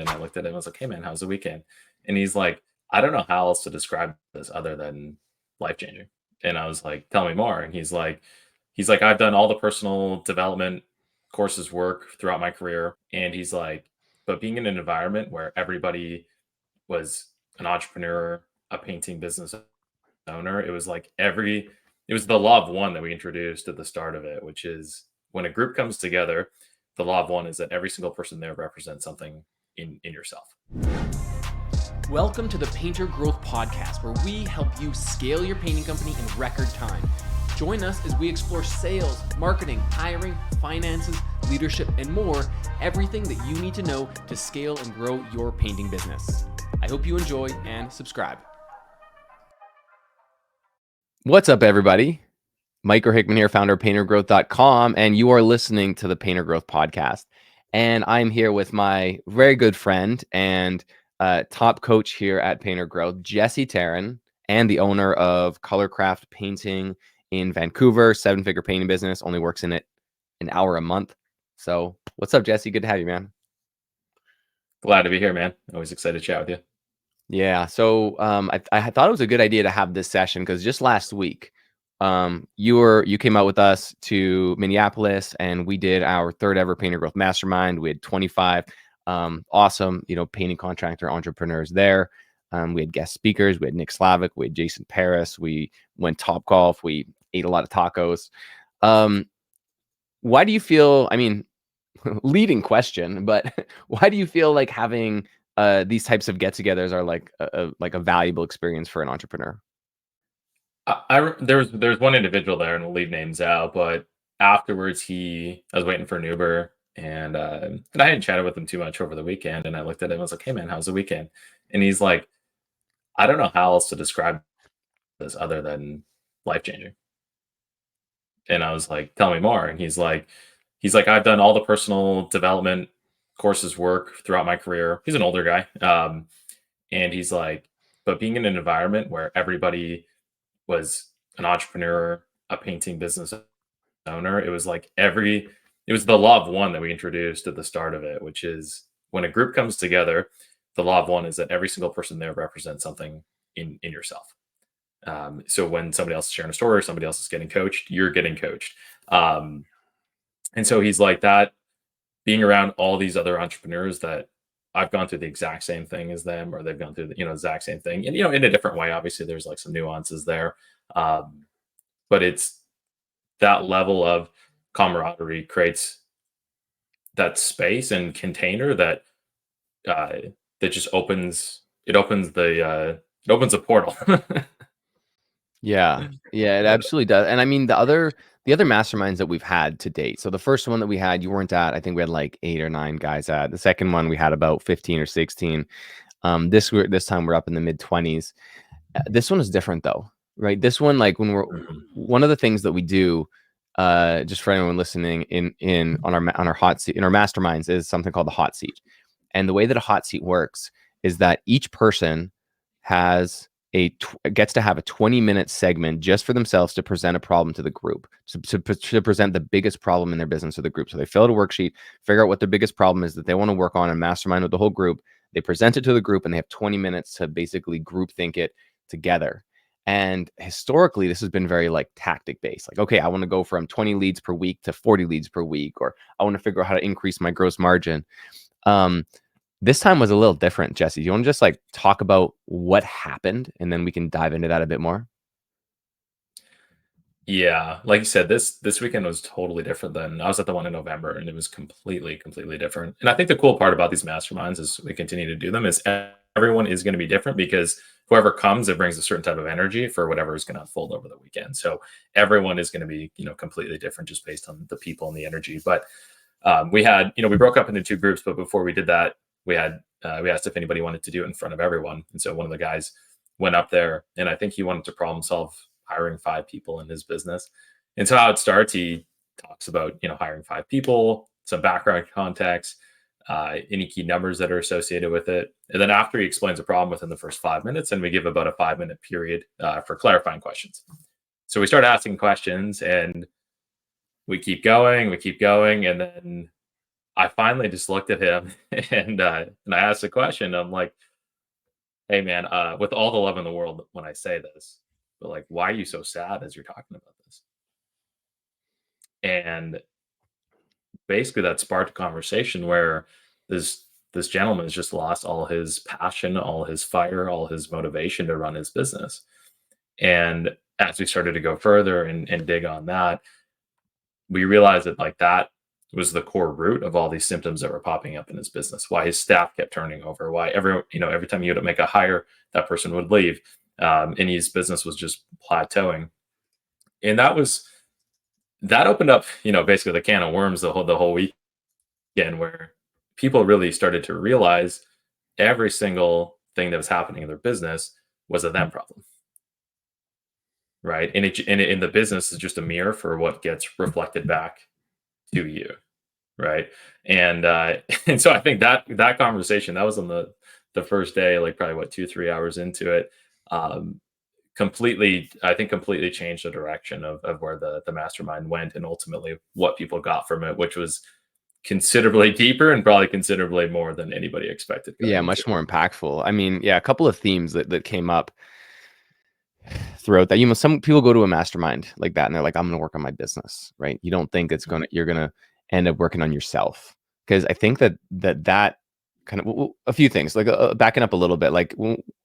And I looked at him, I was like, hey man, how's the weekend? And he's like, I don't know how else to describe this other than life changing. And I was like, tell me more. And he's like, I've done all the personal development courses work throughout my career. And he's like, but being in an environment where everybody was an entrepreneur, a painting business owner, it was the law of one that we introduced at the start of it, which is when a group comes together, the law of one is that every single person there represents something in yourself. Welcome to the Painter Growth Podcast, where we help you scale your painting company in record time. Join us as we explore sales, marketing, hiring, finances, leadership, and more, everything that you need to know to scale and grow your painting business. I hope you enjoy and subscribe. What's up, everybody? Mike Hickman here, founder of paintergrowth.com, and you are listening to the Painter Growth Podcast. And I'm here with my very good friend and top coach here at Painter Growth, Jesse Teron, and the owner of Colorcraft Painting in Vancouver, 7-figure painting business, only works in it an hour a month. So what's up, Jesse? Good to have you, man. Glad to be here, man. Always excited to chat with you. Yeah. So I thought it was a good idea to have this session because just last week, you came out with us to Minneapolis, and we did our third ever Painter Growth Mastermind. We had 25 awesome, painting contractor entrepreneurs there. We had guest speakers. We had Nick Slavic. We had Jason Paris. We went Top Golf. We ate a lot of tacos. Why do you feel? I mean, leading question, but why do you feel like having these types of get-togethers are like a valuable experience for an entrepreneur? There's one individual there, and we'll leave names out, but afterwards I was waiting for an Uber, and I hadn't chatted with him too much over the weekend, and I looked at him, I was like, hey man, how's the weekend? And he's like, I don't know how else to describe this other than life changing. And I was like, tell me more. And he's like, I've done all the personal development courses work throughout my career. He's an older guy. And he's like, but being in an environment where everybody was an entrepreneur, a painting business owner, it was the law of one that we introduced at the start of it, which is when a group comes together, the law of one is that every single person there represents something in yourself. So when somebody else is sharing a story or somebody else is getting coached, you're getting coached. And so he's like that, being around all these other entrepreneurs that I've gone through the exact same thing as them, or they've gone through the exact same thing, and in a different way. Obviously, there's like some nuances there, but it's that level of camaraderie creates that space and container that just opens a portal. Yeah, it absolutely does. And I mean, the other masterminds that we've had to date. So the first one that we had, you weren't at. I think we had like 8 or 9 guys at. The second one we had about 15 or 16. This time we're up in the mid 20s. This one is different though, right? This one, like when we're one of the things that we do, just for anyone listening on our hot seat in our masterminds, is something called the hot seat. And the way that a hot seat works is that each person gets to have a 20-minute segment just for themselves to present a problem to the group, to present the biggest problem in their business to the group. So they fill out a worksheet, figure out what their biggest problem is that they want to work on, and mastermind with the whole group. They present it to the group, and they have 20 minutes to basically group think it together. And historically, this has been very like tactic based. Like, okay, I want to go from 20 leads per week to 40 leads per week, or I want to figure out how to increase my gross margin. This time was a little different. Jesse, do you want to just like talk about what happened, and then we can dive into that a bit more? Yeah, like you said, this weekend was totally different than I was at the one in November, and it was completely different. And I think the cool part about these masterminds as we continue to do them is everyone is going to be different, because whoever comes, it brings a certain type of energy for whatever is going to unfold over the weekend. So everyone is going to be, completely different just based on the people and the energy. But we had, we broke up into 2 groups, but before we did that, we asked if anybody wanted to do it in front of everyone. And so one of the guys went up there, and I think he wanted to problem solve hiring 5 people in his business. And so how it starts, he talks about, hiring 5 people, some background context, any key numbers that are associated with it. And then after he explains the problem within the first 5 minutes, and we give about a 5-minute period for clarifying questions. So we start asking questions, and we keep going. And then I finally just looked at him and I asked a question. I'm like, "Hey, man, with all the love in the world when I say this, but like, why are you so sad as you're talking about this?" And basically, that sparked a conversation where this gentleman has just lost all his passion, all his fire, all his motivation to run his business. And as we started to go further and dig on that, we realized that like that was the core root of all these symptoms that were popping up in his business. Why his staff kept turning over. Why every time he would make a hire, that person would leave, and his business was just plateauing. And that opened up basically the can of worms the whole weekend, where people really started to realize every single thing that was happening in their business was a them problem, right? And the business is just a mirror for what gets reflected back to you, right? And and so I think that conversation that was on the first day, like probably what 2-3 hours into it, um, completely changed the direction of where the mastermind went, and ultimately what people got from it, which was considerably deeper and probably considerably more than anybody expected going Yeah, into much it. more impactful. I mean, yeah, a couple of themes that came up throughout that. Some people go to a mastermind like that and they're like, I'm gonna work on my business, right? You don't think you're gonna end up working on yourself. Because I think that kind of a few things, like backing up a little bit, like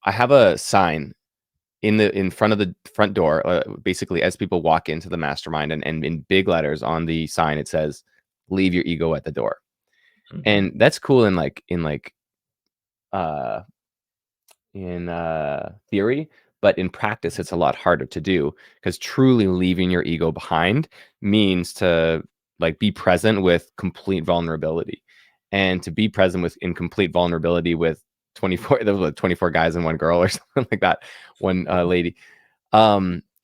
I have a sign in front of the front door, basically as people walk into the mastermind, and in big letters on the sign it says, leave your ego at the door. Mhm. And that's cool uh in theory, but in practice it's a lot harder to do, because truly leaving your ego behind means to like be present with complete vulnerability, and to be present with in complete vulnerability with 24 there was like 24 guys and one girl or something like that, one lady.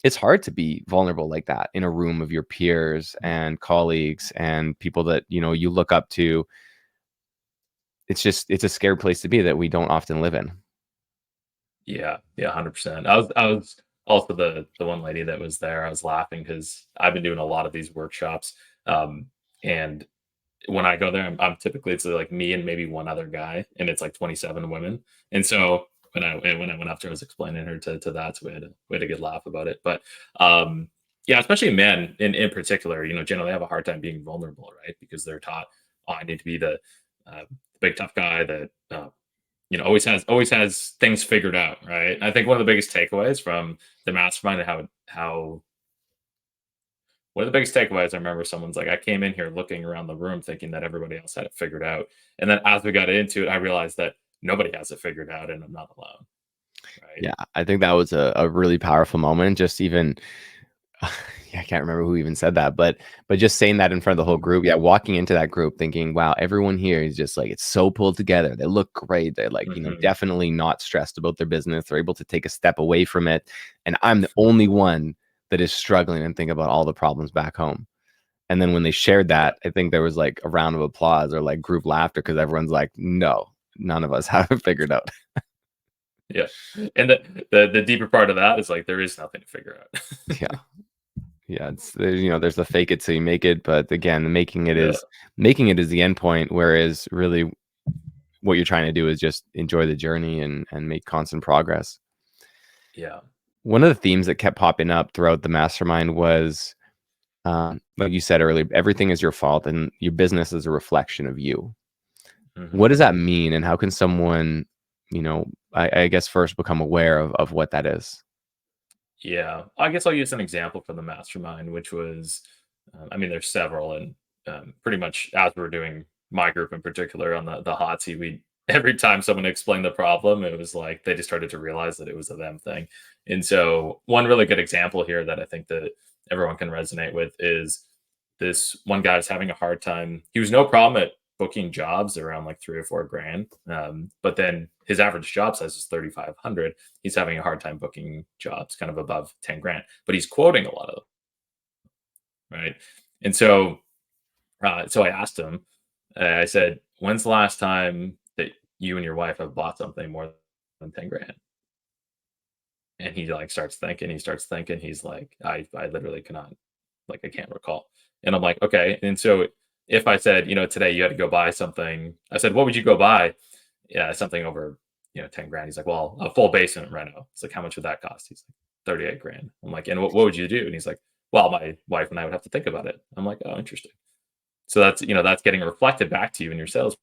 It's hard to be vulnerable like that in a room of your peers and colleagues and people that you look up to. It's a scary place to be that we don't often live in. Yeah, yeah, 100%. I was also the one lady that was there. I was laughing because I've been doing a lot of these workshops, and when I go there, I'm typically it's like me and maybe one other guy, and it's like 27 women. And so when I went up to her, I was explaining her to that, so we had a good laugh about it. But yeah, especially men in particular, generally have a hard time being vulnerable, right? Because they're taught, oh, I need to be the big tough guy that always has things figured out, right? I think one of the biggest takeaways from the mastermind and how one of the biggest takeaways, I remember someone's like, I came in here looking around the room thinking that everybody else had it figured out. And then as we got into it, I realized that nobody has it figured out and I'm not alone. Right. Yeah, I think that was a really powerful moment. Just even, yeah, I can't remember who even said that, but just saying that in front of the whole group. Yeah, walking into that group thinking, wow, everyone here is just like, it's so pulled together. They look great. They're like, Hmm. definitely not stressed about their business. They're able to take a step away from it. And I'm the only one that is struggling and think about all the problems back home. And then when they shared Yeah. that, I think there was like a round of applause or like group laughter, because everyone's like, no, none of us have it figured out. Yeah. And the deeper part of that is like there is nothing to figure out. Yeah. Yeah, there's the fake it till you make it, but again, Yeah. making it is the end point, whereas really what you're trying to do is just enjoy the journey and make constant progress. Yeah. One of the themes that kept popping up throughout the mastermind was, like you said earlier, everything is your fault and your business is a reflection of you. What Hmm. does that mean, and how can someone, I guess first become aware of what that is? Yeah, I guess I'll use an example from the mastermind, which was, I mean, there's several, and pretty much as we were doing my group in particular on the hot seat, we every time someone explained the problem, it was like they just started to realize that it was a them thing. And so, one really good example here that I think that everyone can resonate with is this one guy was having a hard time. He was no problem at booking jobs around like 3 or 4 grand, but then his average job size is 3,500. He's having a hard time booking jobs kind of above 10 grand, but he's quoting a lot of them, right? And so I asked him, I said, when's the last time that you and your wife have bought something more than 10 grand? And he like starts thinking, he's like, I literally cannot, like, I can't recall. And I'm like, okay. And so if I said, today you had to go buy something, I said, what would you go buy? Yeah, something over, 10 grand. He's like, well, a full basement reno. It's like, how much would that cost? He's like, 38 grand. I'm like, and what would you do? And he's like, well, my wife and I would have to think about it. I'm like, oh, interesting. So that's getting reflected back to you in your sales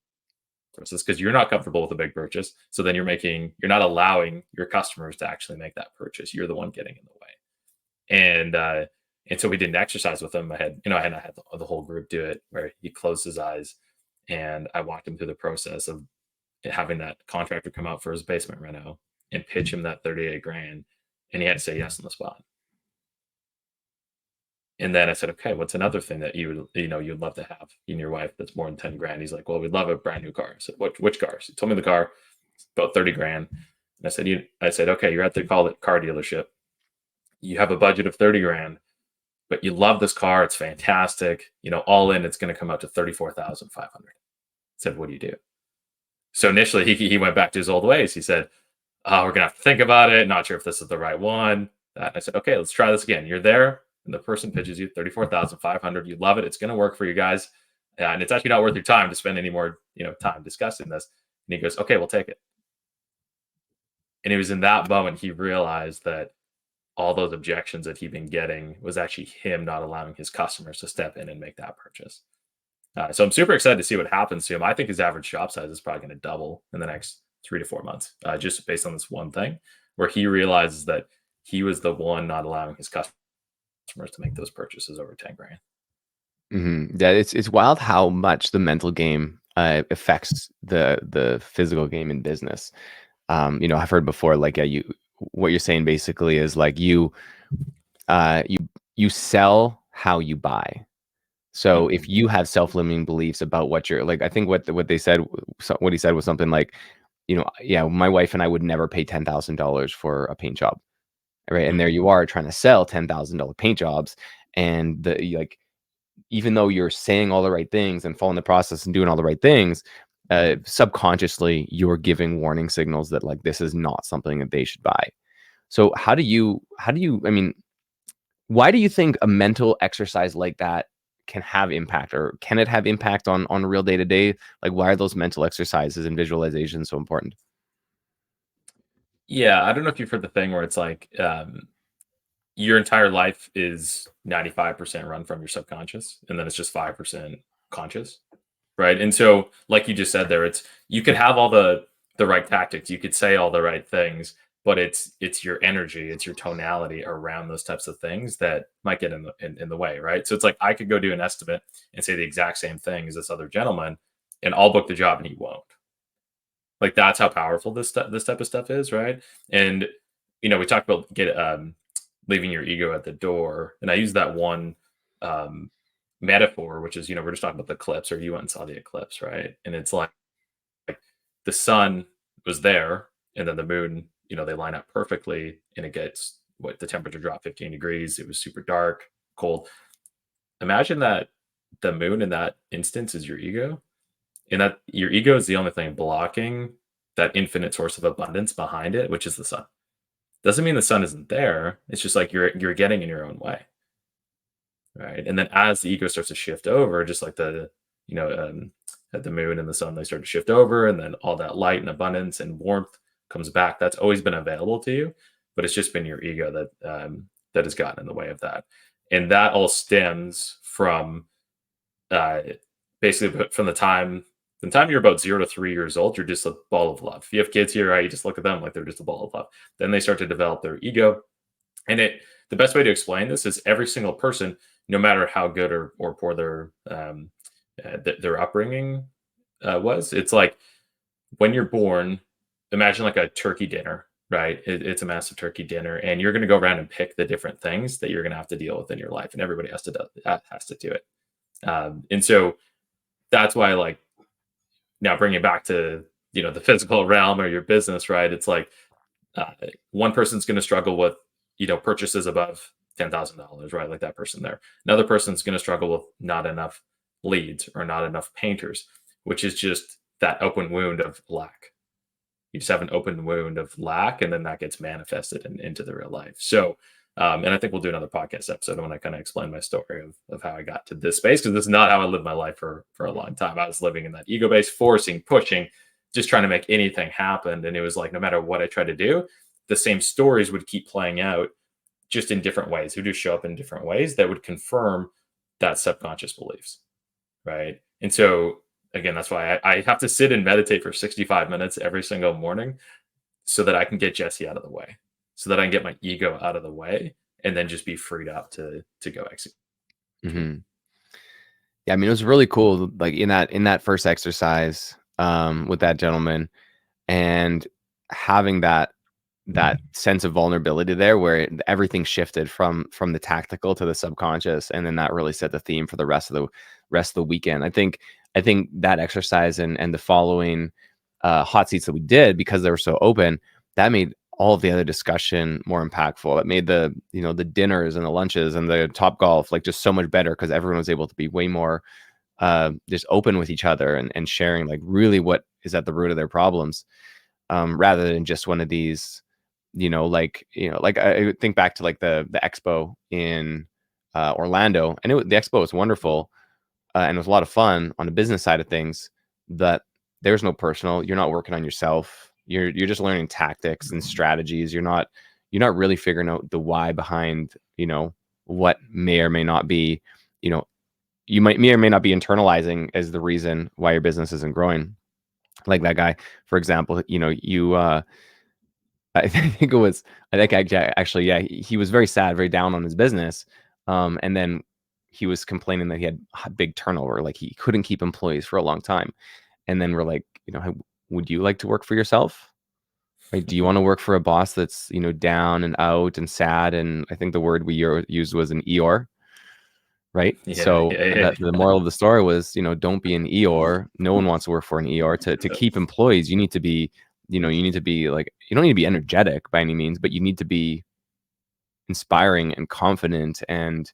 process because you're not comfortable with a big purchase. So then you're not allowing your customers to actually make that purchase. You're the one getting in the way. And so we did an exercise with him. I had the whole group do it where he closed his eyes and I walked him through the process of having that contractor come out for his basement reno and pitch him that 38 grand. And he had to say yes on the spot. And then I said, okay, what's another thing that you'd love to have in your wife that's more than 10 grand? He's like, well, we'd love a brand new car. I said, which cars? He told me the car, about 30 grand. And I said, okay, you're at the car dealership. You have a budget of 30 grand, but you love this car. It's fantastic. All in, it's going to come out to 34,500. I said, what do you do? So initially he went back to his old ways. He said, oh, we're going to have to think about it. Not sure if this is the right one. I said, okay, let's try this again. You're there and the person pitches you 34,500. You love it. It's going to work for you guys. And it's actually not worth your time to spend any more, time discussing this. And he goes, okay, we'll take it. And it was in that moment he realized that all those objections that he'd been getting was actually him not allowing his customers to step in and make that purchase. So I'm super excited to see what happens to him. I think his average shop size is probably going to double in the next 3 to 4 months, just based on this one thing, where he realizes that he was the one not allowing his customers to make those purchases over 10 grand. Yeah, it's wild how much the mental game affects the physical game in business. I've heard before, like, what you're saying basically is like you sell how you buy. So if you have self-limiting beliefs about what you're like, I think what he said was something like, my wife and I would never pay $10,000 for a paint job, right? And there you are trying to sell $10,000 paint jobs, and even though you're saying all the right things and following the process and doing all the right things, subconsciously you're giving warning signals that like this is not something that they should buy. So how do you I mean, why do you think a mental exercise like that can have impact, or can it have impact on real day to day? Like, why are those mental exercises and visualizations so important? Yeah, I don't know if you've heard the thing where it's like your entire life is 95% run from your subconscious, and then it's just 5% conscious, right? And so, like you just said there, you could have all the right tactics, you could say all the right things, but it's your energy, it's your tonality around those types of things that might get in the way, right? So it's like I could go do an estimate and say the exact same thing as this other gentleman, and I'll book the job, and he won't. Like that's how powerful this type of stuff is, right? And we talked about leaving your ego at the door, and I use that one um, metaphor, which is we're just talking about the eclipse, or you went and saw the eclipse, right? And it's like the sun was there, and then the moon, they line up perfectly, and it gets the temperature dropped 15 degrees. It was super dark, cold. Imagine that the moon in that instance is your ego, and that your ego is the only thing blocking that infinite source of abundance behind it, which is the sun. Doesn't mean the sun isn't there. It's just like you're getting in your own way, right? And then as the ego starts to shift over, just like at the moon and the sun, they start to shift over, and then all that light and abundance and warmth comes back. That's always been available to you, but it's just been your ego that has gotten in the way of that, and that all stems from uh, basically from the time you're about 0 to 3 years old. You're just a ball of love. If you have kids here, right, you just look at them like they're just a ball of love. Then they start to develop their ego, and the best way to explain this is every single person, no matter how good or poor their upbringing was, it's like when you're born, imagine like a turkey dinner, right? It's a massive turkey dinner, and you're going to go around and pick the different things that you're going to have to deal with in your life, and everybody has to do it. And so that's why, like, now bringing it back to the physical realm or your business, right? It's like one person's going to struggle with purchases above $10,000, right? Like that person there. Another person's going to struggle with not enough leads or not enough painters, which is just that open wound of lack. You just have an open wound of lack, and then that gets manifested into the real life. So And I think we'll do another podcast episode when I kind of explain my story of how I got to this space, because this is not how I lived my life for a long time. I was living in that ego based, forcing, pushing, just trying to make anything happen. And it was like, no matter what I tried to do, the same stories would keep playing out, just in different ways. It would just show up in different ways that would confirm that subconscious beliefs. Right. And so, again, that's why I have to sit and meditate for 65 minutes every single morning, so that I can get Jesse out of the way, so that I can get my ego out of the way, and then just be freed up to go execute. Hmm. Yeah, I mean, it was really cool, like in that first exercise with that gentleman, and having that sense of vulnerability there, where everything shifted from the tactical to the subconscious, and then that really set the theme for the rest of the weekend. I think that exercise and the following hot seats that we did, because they were so open, that made all of the other discussion more impactful. It made the the dinners and the lunches and the top golf like just so much better, because everyone was able to be way more just open with each other and sharing like really what is at the root of their problems, rather than just one of these, like I think back to like the expo in Orlando, and the expo was wonderful, and it was a lot of fun on the business side of things. That there's no personal. You're not working on yourself. You're just learning tactics and strategies. You're not really figuring out the why behind what may or may not be, you may or may not be internalizing as the reason why your business isn't growing. Like that guy, for example, I think it was, actually, yeah, he was very sad, very down on his business. And then he was complaining that he had big turnover, like he couldn't keep employees for a long time. And then we're like, "Hey, would you like to work for yourself? Right? Do you want to work for a boss that's, down and out and sad?" And I think the word we used was an Eeyore, right? Yeah, So yeah, the moral of the story was, don't be an Eeyore. No one wants to work for an Eeyore. To keep employees, you need to be, like, you don't need to be energetic by any means, but you need to be inspiring and confident, and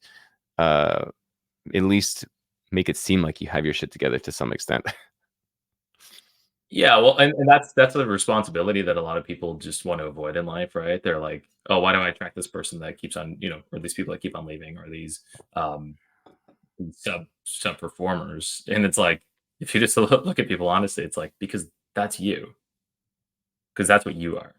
uh, at least make it seem like you have your shit together to some extent. yeah. Well, and that's a responsibility that a lot of people just want to avoid in life, right? They're like, oh, why do I attract this person that keeps on, or these people that keep on leaving, or these um, sub performers? And it's like, if you just look at people honestly, it's like, because that's you, because that's what you are.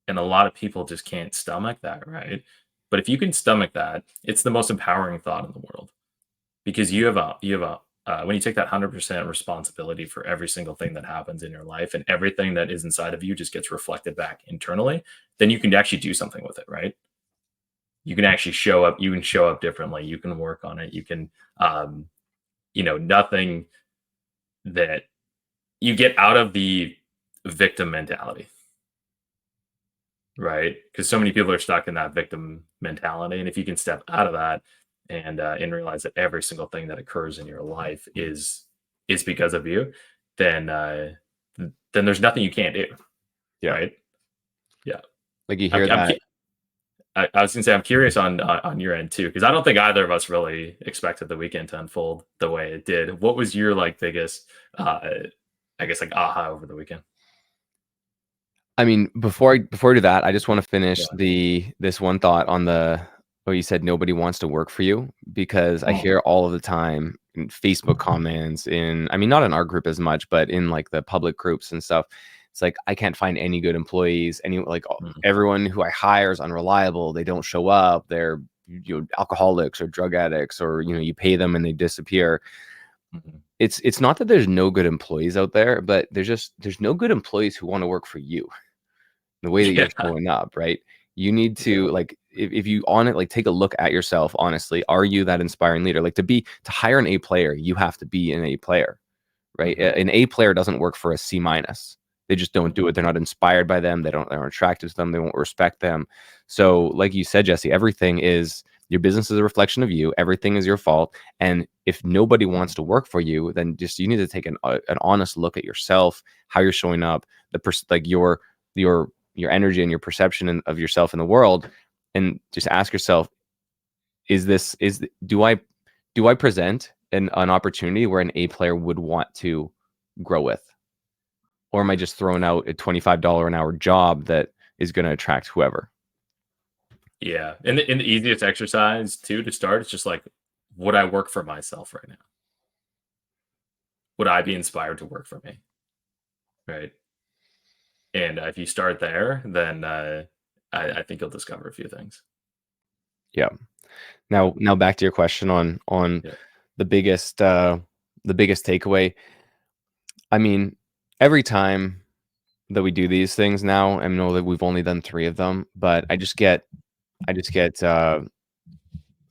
And a lot of people just can't stomach that, right? But if you can stomach that, it's the most empowering thought in the world, because when you take that 100% responsibility for every single thing that happens in your life, and everything that is inside of you just gets reflected back internally, then you can actually do something with it, right? You can actually show up. You can show up differently. You can work on it. You can, nothing that you get out of the victim mentality, right? Because so many people are stuck in that victim mentality, and if you can step out of that and realize that every single thing that occurs in your life is because of you, then then there's nothing you can't do, Yeah. right? Yeah, Like you I'm, hear I'm, that. cu- I was gonna say I'm curious on your end too, because I don't think either of us really expected the weekend to unfold the way it did. What was your like biggest, I guess, like aha over the weekend? I mean, before I do that, I just want to Yeah. finish this one thought on the where you said nobody wants to work for you, because I hear all of the time in Facebook comments, I mean, not in our group as much, but in like the public groups and stuff. It's like, I can't find any good employees. Mhm. Everyone who I hire is unreliable. They don't show up. They're alcoholics or drug addicts, or you pay them and they disappear. Mhm. It's not that there's no good employees out there, but there's no good employees who want to work for you the way that you're Yeah. showing up, right? You need Yeah. to, like, if you on it, like, take a look at yourself honestly. Are you that inspiring leader? Like, to hire an A player, you have to be an A player, right? Mhm. An A player doesn't work for a C minus. They just don't do it. They're not inspired by them. They're attracted to them. They won't respect them. So, like you said, Jesse, everything is your business is a reflection of you. Everything is your fault. And if nobody wants to work for you, then just you need to take an honest look at yourself, how you're showing up, like your energy and your perception of yourself in the world, and just ask yourself, do I present an opportunity where an A player would want to grow with, or am I just throwing out a $25 an hour job that is going to attract whoever? Yeah, and the easiest exercise too to start is just like, would I work for myself right now? Would I be inspired to work for me? Right. And if you start there, then I think you'll discover a few things. Yeah. Yeah. Now back to your question on Yeah. the biggest takeaway. I mean, every time that we do these things now, I know that we've only done 3 of them, but I just get a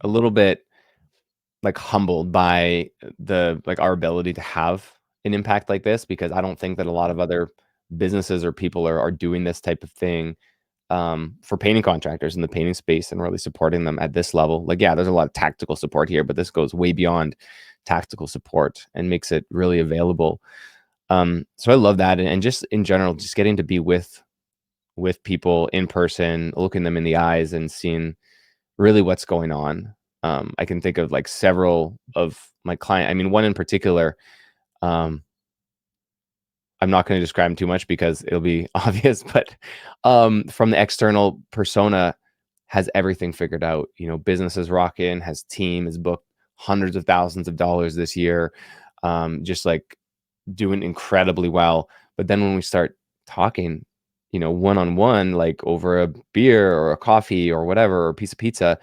little bit like humbled by our ability to have an impact like this, because I don't think that a lot of other businesses or people are doing this type of thing for painting contractors in the painting space and really supporting them at this level. Like, yeah, there's a lot of tactical support here, but this goes way beyond tactical support and makes it really available. So I love that, and just in general, just getting to be with people in person, looking them in the eyes and seeing really what's going on. I can think of like several of my client. I mean, one in particular, um, I'm not going to describe him too much because it'll be obvious, but from the external persona, has everything figured out. You know, business is rocking, has team, has booked hundreds of thousands of dollars this year, just like doing incredibly well. But then when we start talking, you know, one on one, like over a beer or a coffee or whatever, or a piece of pizza,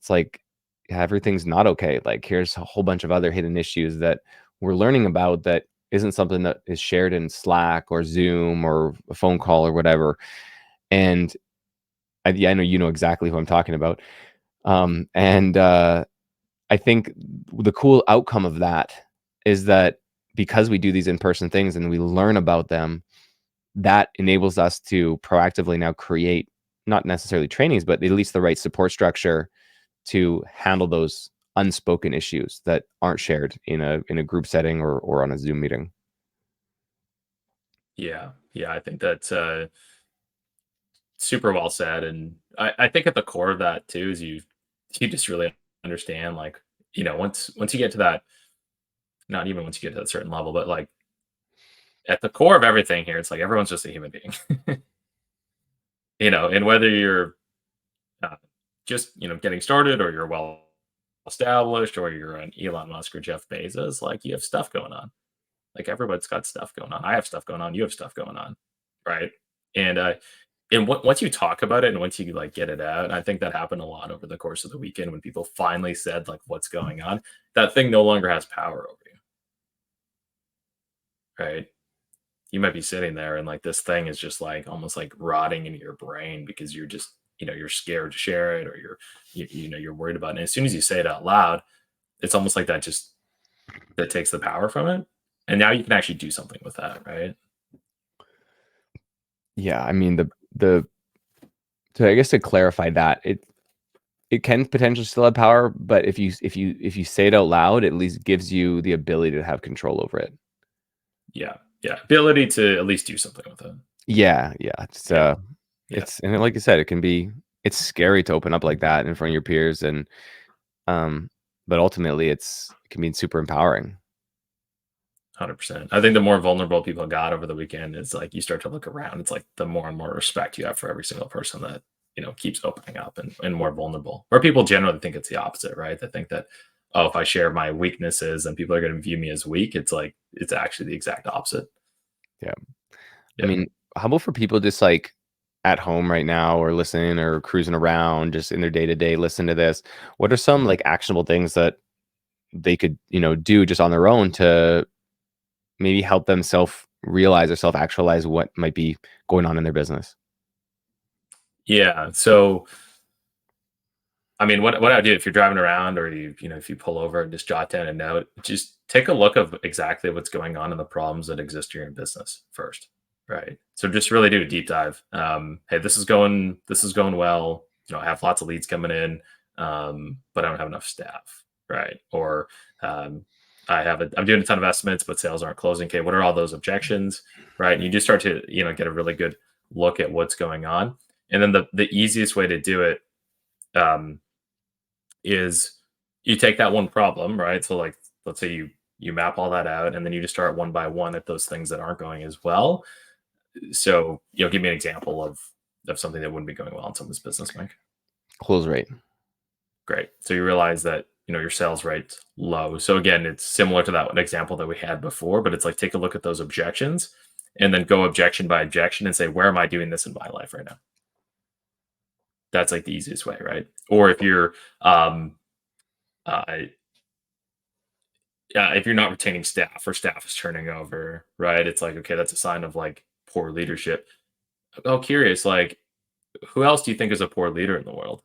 it's like, yeah, everything's not okay. Like, here's a whole bunch of other hidden issues that we're learning about that isn't something that is shared in Slack or Zoom or a phone call or whatever. And yeah, I know you know exactly who I'm talking about. And I think the cool outcome of that is that because we do these in-person things and we learn about them, that enables us to proactively now create not necessarily trainings, but at least the right support structure to handle those unspoken issues that aren't shared in a group setting or on a Zoom meeting. Yeah. Yeah. I think that's super well said. And I think at the core of that too is you just really understand like, once you get to that, not even once you get to a certain level, but like at the core of everything here, it's like everyone's just a human being. And whether you're uh, just getting started or you're well established or you're an Elon Musk or Jeff Bezos, like you have stuff going on. Like everybody's got stuff going on. I have stuff going on. You have stuff going on, right? And once you talk about it and once you like get it out, I think that happened a lot over the course of the weekend when people finally said like what's going on. That thing no longer has power over you, right? You might be sitting there and like this thing is just like almost like rotting in your brain because you're just you're scared to share it or you're worried about it. And as soon as you say it out loud, it's almost like that takes the power from it, and now you can actually do something with that, right? Yeah, I mean the so I guess to clarify that, it can potentially still have power, but if you say it out loud, it at least gives you the ability to have control over it. Yeah, yeah, ability to at least do something with it. Yeah, yeah. Yeah, yeah, And like you said, it's scary to open up like that in front of your peers, and um but ultimately it can be super empowering. 100%. I think the more vulnerable people got over the weekend, it's like you start to look around. It's like the more and more respect you have for every single person that keeps opening up and more vulnerable. Where people generally think it's the opposite, right? They think that if I share my weaknesses, then people are going to view me as weak. It's like it's actually the exact opposite. Yeah. I Yeah. mean, how about for people just like at home right now or listening or cruising around just in their day to day, listen to this. What are some like actionable things that they could, do just on their own to maybe help them self realize or self actualize what might be going on in their business? Yeah. So I mean, what I do if you're driving around or if you pull over and just jot down a note, just take a look of exactly what's going on and the problems that exist in your business first, right? So just really do a deep dive. Hey, this is going well. I have lots of leads coming in, but I don't have enough staff, right? Or I'm doing a ton of estimates, but sales aren't closing. Okay, what are all those objections, right? And you just start to get a really good look at what's going on, and then the easiest way to do it. Um, is you take that one problem, right? So like let's say you map all that out and then you just start one by one at those things that aren't going as well. So, give me an example of something that wouldn't be going well in someone's business, Mike. Close rate. Great. So you realize that, your sales rate's low. So again, it's similar to that example that we had before, but it's like, take a look at those objections and then go objection by objection and say, where am I doing this in my life right now? That's like the easiest way, right? Or if you're, uh, if you're not retaining staff or staff is turning over, right? It's like, okay, that's a sign of like poor leadership. Oh, curious, like, who else do you think is a poor leader in the world?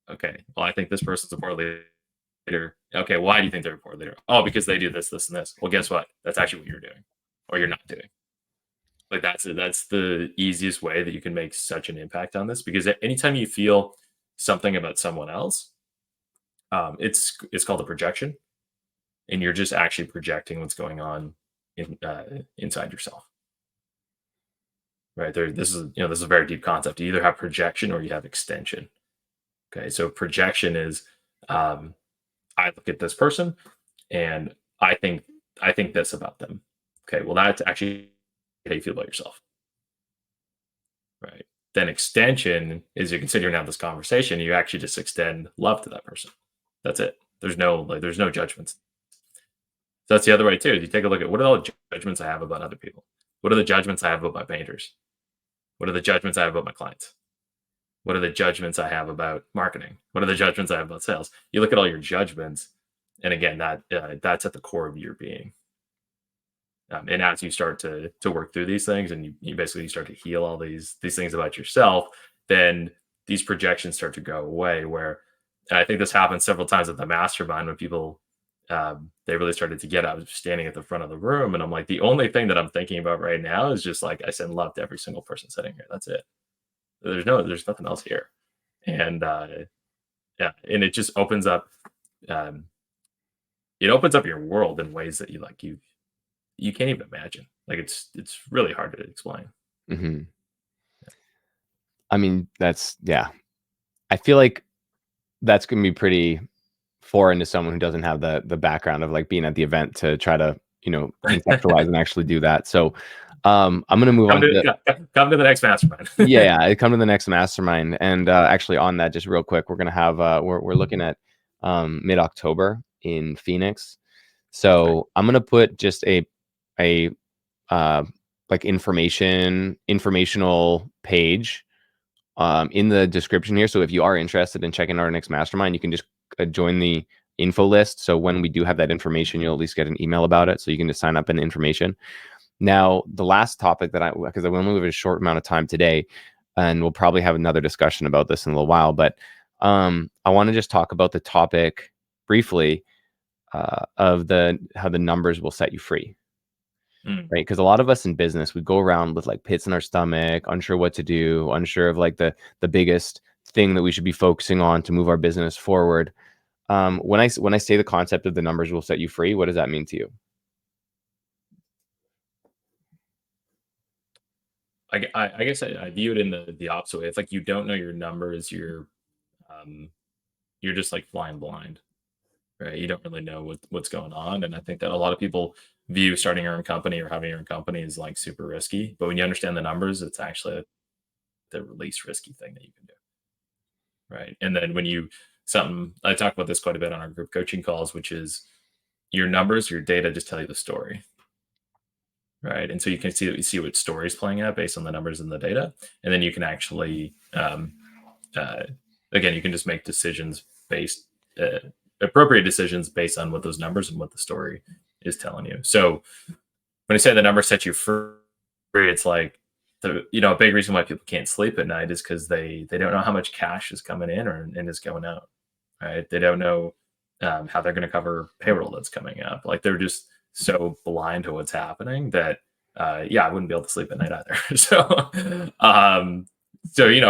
Okay, well, I think this person's a poor leader. Okay, why do you think they're a poor leader? Oh, because they do this, this, and this. Well, guess what? That's actually what you're doing, or you're not doing. Like that's the easiest way that you can make such an impact on this. Because anytime you feel something about someone else, it's called a projection, and you're just actually projecting what's going on inside yourself. Right there, this is a very deep concept. You either have projection or you have extension. Okay, so projection is I look at this person and I think this about them. Okay, well that's actually how you feel about yourself. Right. Then extension is you consider now this conversation, you actually just extend love to that person. That's it. There's no judgments. So that's the other way too. You take a look at what are all the judgments I have about other people? What are the judgments I have about my painters? What are the judgments I have about my clients? What are the judgments I have about marketing? What are the judgments I have about sales? You look at all your judgments, and again, that's at the core of your being. And as you start to work through these things, and you basically start to heal all these things about yourself, then these projections start to go away. And I think this happened several times at the mastermind when people they really started to get. I was standing at the front of the room, and I'm like, the only thing that I'm thinking about right now is just like I send love to every single person sitting here. That's it. There's nothing else here. And yeah, and it just opens up um, your world in ways that you can't even imagine. Like it's really hard to explain. Hmm. I mean, yeah. I feel like that's going to be pretty foreign to someone who doesn't have the background of like being at the event to try to, conceptualize and actually do that. So I'm going to move on to Come to the next mastermind. yeah, I come to the next mastermind. And actually on that, just real quick, we're going to have, we're looking at mid-October in Phoenix. So I'm going to put just a like informational page in the description here. So if you are interested in checking out our next mastermind, you can just join the info list. So when we do have that information, you'll at least get an email about it. So you can just sign up in information. Now, the last topic because I only have a short amount of time today, and we'll probably have another discussion about this in a little while, but I want to just talk about the topic briefly of how the numbers will set you free. Right, because a lot of us in business, we go around with like pits in our stomach, unsure what to do, unsure of like the biggest thing that we should be focusing on to move our business forward. When I say the concept of the numbers will set you free, what does that mean to you? I guess I view it in the opposite way. It's like you don't know your numbers. You're just like flying blind, right? You don't really know what's going on. And I think that a lot of people view starting your own company or having your own company is like super risky. But when you understand the numbers, it's actually the least risky thing that you can do, right? And then something I talk about this quite a bit on our group coaching calls, which is your numbers, your data just tell you the story. Right. And so you can see what story is playing out based on the numbers and the data. And then you can actually, again, you can just make decisions appropriate decisions based on what those numbers and what the story is telling you. So when I say the numbers set you free, it's like a big reason why people can't sleep at night is because they don't know how much cash is coming in and is going out. Right. They don't know how they're going to cover payroll that's coming up. Like they're just so blind to what's happening that I wouldn't be able to sleep at night either. So if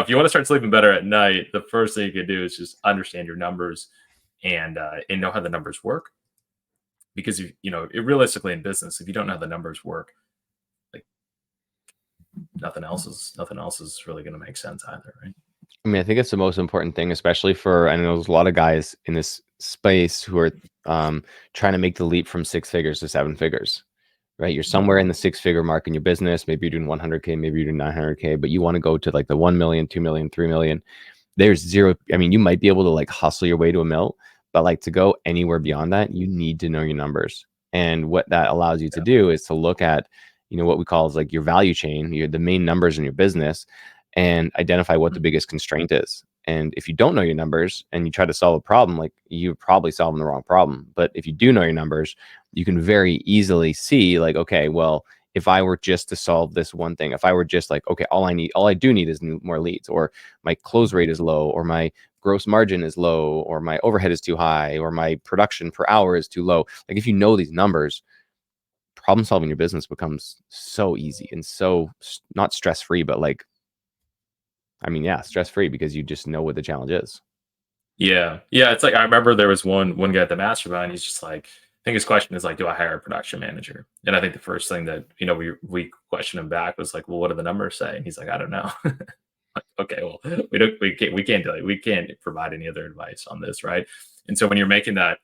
you want to start sleeping better at night, the first thing you can do is just understand your numbers and know how the numbers work. Because realistically in business, if you don't know how the numbers work, like nothing else is really going to make sense either, right? I mean, I think it's the most important thing, especially I know there's a lot of guys in this space who are trying to make the leap from 6 figures to 7 figures, right? You're somewhere in the 6-figure mark in your business. Maybe you're doing 100K, maybe you're doing 900K, but you want to go to like the 1 million, 2 million, 3 million. there's zero. I mean, you might be able to like hustle your way to a mill, but like to go anywhere beyond that, you need to know your numbers. And what that allows you to do is to look at, what we call is like your value chain, the main numbers in your business, and identify what the biggest constraint is. And if you don't know your numbers and you try to solve a problem, like you're probably solving the wrong problem. But if you do know your numbers, you can very easily see like, okay, well, if I were just to solve this one thing, if I were just like, okay, all I do need is more leads, or my close rate is low, or my gross margin is low, or my overhead is too high, or my production per hour is too low. Like if you know these numbers, problem solving your business becomes so easy and so not stress-free, but like, I mean, yeah, stress-free because you just know what the challenge is. Yeah. Yeah. It's like, I remember there was one guy at the mastermind. He's just like, I think his question is like, do I hire a production manager? And I think the first thing that, we questioned him back was like, well, what do the numbers say? And he's like, I don't know. Like, okay, well, we can't do it. We can't provide any other advice on this. Right. And so when you're making that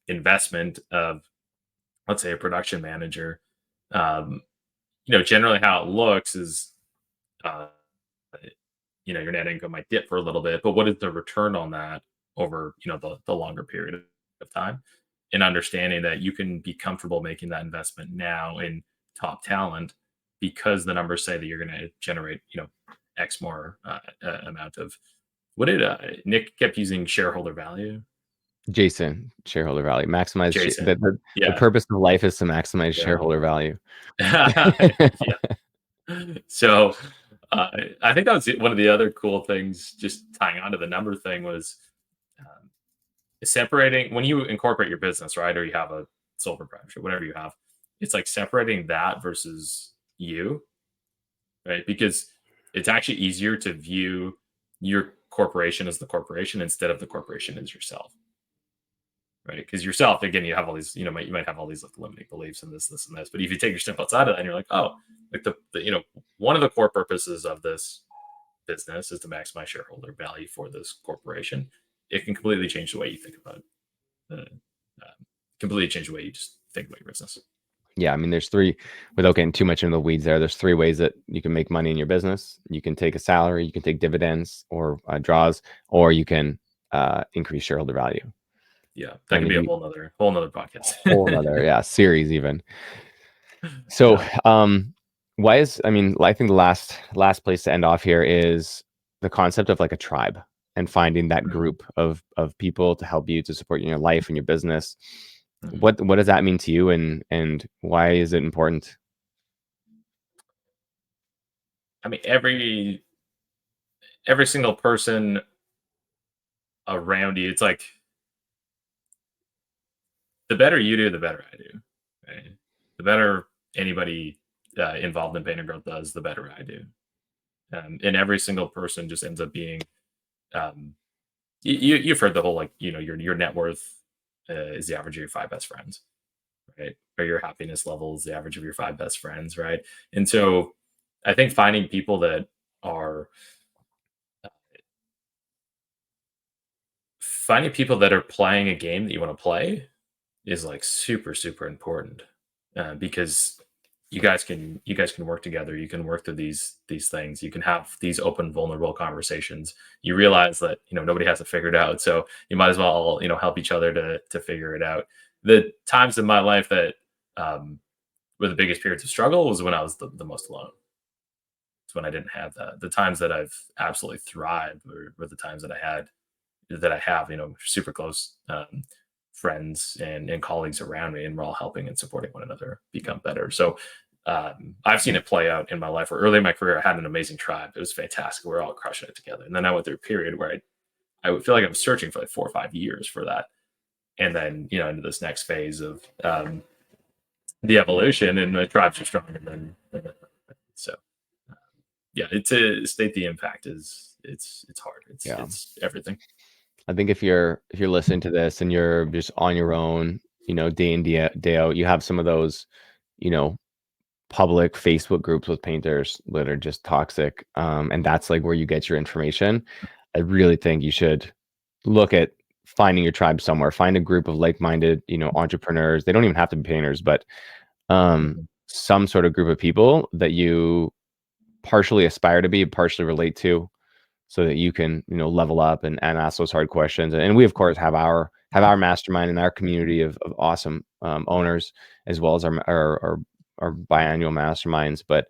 investment of, let's say, a production manager, um, generally how it looks is, uh, your net income might dip for a little bit, but what is the return on that over, the longer period of time? And understanding that you can be comfortable making that investment now in top talent because the numbers say that you're going to generate, X more amount of what did Nick kept using shareholder value. Jason, shareholder value, maximize Jason, the yeah, purpose of life is to maximize yeah, shareholder value. yeah. So I think that was one of the other cool things, just tying on to the number thing, was um, separating when you incorporate your business, right? Or you have a sole proprietorship, whatever you have. It's like separating that versus you, right? Because it's actually easier to view your corporation as the corporation instead of the corporation as yourself, right? Because yourself, again, you have all these, you might have all these like limiting beliefs and this, and this. But if you take your step outside of that, and you're like, oh, like the one of the core purposes of this business is to maximize shareholder value for this corporation. It can completely change the way you think about it. Completely change the way you just think about your business. Yeah, I mean, there's three, without getting too much into the weeds there's three ways that you can make money in your business. You can take a salary, you can take dividends or draws, or you can increase shareholder value. Yeah, that And could if be a you, whole nother podcast. whole another series even. So Yeah. why is, I mean, I think the last place to end off here is the concept of like a tribe and finding that Mhm, group of people to help you, to support you in your life and your business. mhm. What does that mean to you, and why is it important? I mean, every single person around you, it's like the better you do, the better I do. Right? The better anybody involved in Painter Growth does, the better I do. And every single person just ends up being. Um, you've heard the whole like your net worth is the average of your five best friends, right? Or your happiness level is the average of your five best friends, right? And so I think are finding people that are playing a game that you want to play is like super super important because you guys can work together. You can work through these things. You can have these open vulnerable conversations. You realize that nobody has it figured out, so you might as well help each other to figure it out. The times in my life that um, were the biggest periods of struggle was when I was the most alone. It's when I didn't have that. The times that I've absolutely thrived were the times that I have, super close friends and colleagues around me, and we're all helping and supporting one another become better. So I've seen it play out in my life. Where early in my career, I had an amazing tribe. It was fantastic. We are all crushing it together. And then I went through a period where I would feel like I was searching for like 4 or 5 years for that. And then, into this next phase of the evolution, and the tribes are stronger than so. Yeah, it's to state the impact is it's hard. It's Yeah. it's everything. I think if you're listening to this and you're just on your own, day in day out, you have some of those, you know, public Facebook groups with painters that are just toxic, and that's like where you get your information. I really think you should look at finding your tribe somewhere. Find a group of like-minded, entrepreneurs. They don't even have to be painters, but Mhm. some sort of group of people that you partially aspire to be, partially relate to, so that you can, level up and ask those hard questions. And we of course have our mastermind and our community of awesome owners, as well as our biannual masterminds. But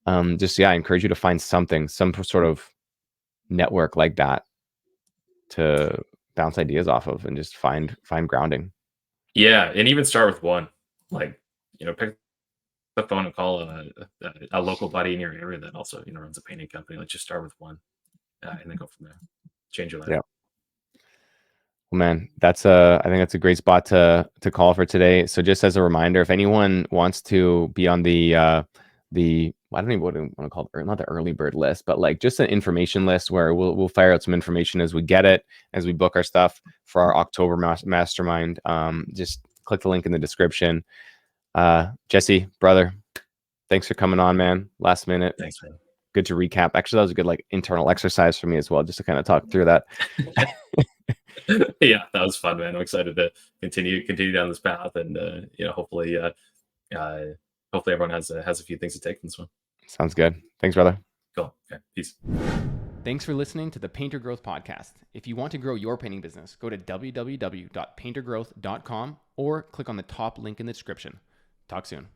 I encourage you to find some sort of network like that to bounce ideas off of and just find grounding. Yeah, and even start with one. Like, pick the phone and call a local buddy in your area that also runs a painting company. Let's just start with one, and then go from there. Change your life. Yeah. Well, man, I think that's a great spot to call for today. So just as a reminder, if anyone wants to be on the I don't even want to call it, not the early bird list, but like just an information list where we'll fire out some information as we get it, as we book our stuff for our October mastermind. Just click the link in the description. Jesse, brother, thanks for coming on, man. Last minute. Thanks, man. Good to recap. Actually, that was a good internal exercise for me as well, just to kind of talk through that. Yeah, that was fun, man. I'm excited to continue down this path, and hopefully everyone has a few things to take from this one. Sounds good. Thanks, brother. Cool. Okay, peace. Thanks for listening to the Painter Growth Podcast. If you want to grow your painting business, go to www.paintergrowth.com or click on the top link in the description. Talk soon.